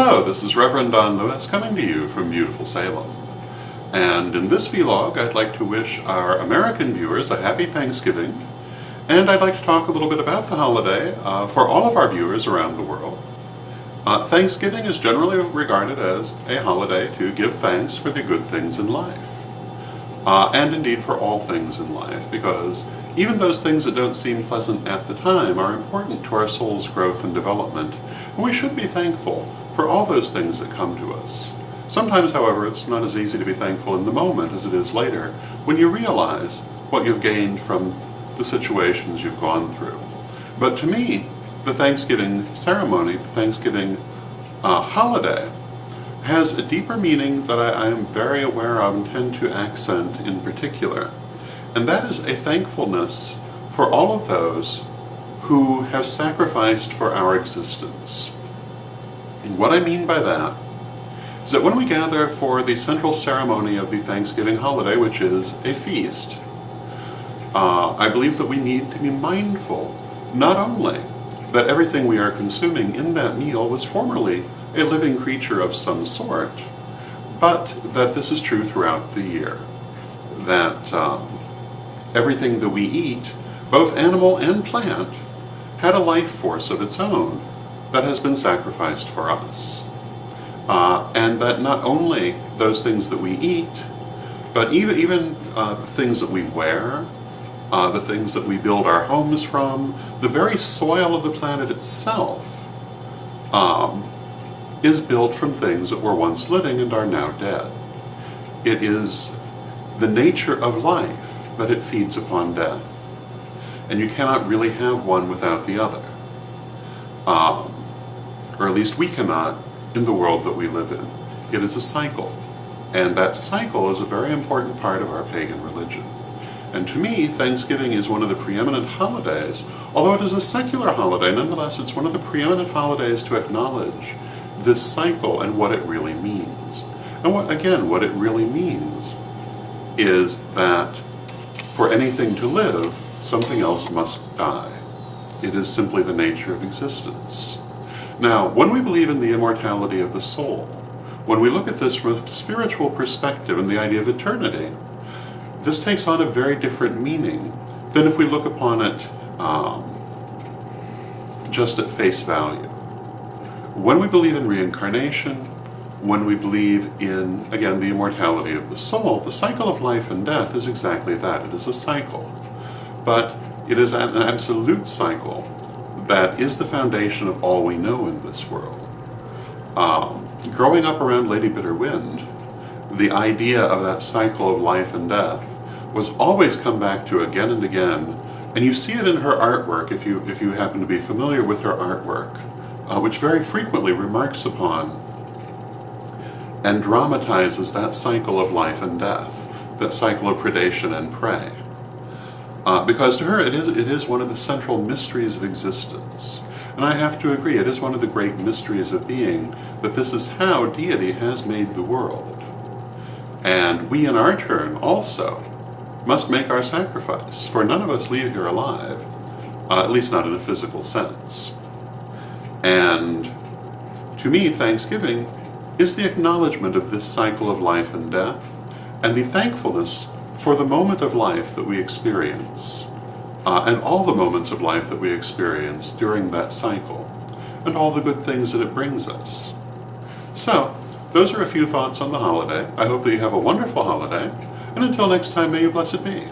Hello, this is Reverend Don Lewis coming to you from beautiful Salem. And in this vlog, I'd like to wish our American viewers a happy Thanksgiving, and I'd like to talk a little bit about the holiday for all of our viewers around the world. Thanksgiving is generally regarded as a holiday to give thanks for the good things in life. And indeed for all things in life, because even those things that don't seem pleasant at the time are important to our soul's growth and development, and we should be thankful for all those things that come to us. Sometimes, however, it's not as easy to be thankful in the moment as it is later, when you realize what you've gained from the situations you've gone through. But to me, the Thanksgiving ceremony, the Thanksgiving holiday, has a deeper meaning that I am very aware of and tend to accent in particular. And that is a thankfulness for all of those who have sacrificed for our existence. And what I mean by that is that when we gather for the central ceremony of the Thanksgiving holiday, which is a feast, I believe that we need to be mindful not only that everything we are consuming in that meal was formerly a living creature of some sort, but that this is true throughout the year. That everything that we eat, both animal and plant, had a life force of its own that has been sacrificed for us. And that not only those things that we eat, but even the things that we wear, the things that we build our homes from, the very soil of the planet itself is built from things that were once living and are now dead. It is the nature of life that it feeds upon death. And you cannot really have one without the other. Or at least we cannot in the world that we live in. It is a cycle. And that cycle is a very important part of our pagan religion. And to me, Thanksgiving is one of the preeminent holidays. Although it is a secular holiday, nonetheless it's one of the preeminent holidays to acknowledge this cycle and what it really means. And what it really means is that for anything to live, something else must die. It is simply the nature of existence. Now, when we believe in the immortality of the soul, when we look at this from a spiritual perspective and the idea of eternity, this takes on a very different meaning than if we look upon it just at face value. When we believe in reincarnation, when we believe in, again, the immortality of the soul, the cycle of life and death is exactly that. It is a cycle. But it is an absolute cycle that is the foundation of all we know in this world. Growing up around Lady Bitter Wind, the idea of that cycle of life and death was always come back to again and again, and you see it in her artwork if you happen to be familiar with her artwork, which very frequently remarks upon and dramatizes that cycle of life and death, that cycle of predation and prey. Because to her it is one of the central mysteries of existence. And I have to agree, it is one of the great mysteries of being that this is how deity has made the world. And we in our turn also must make our sacrifice, for none of us leave here alive, at least not in a physical sense. And to me, Thanksgiving is the acknowledgement of this cycle of life and death, and the thankfulness for the moment of life that we experience, and all the moments of life that we experience during that cycle, and all the good things that it brings us. So, those are a few thoughts on the holiday. I hope that you have a wonderful holiday, and until next time, may you blessed be.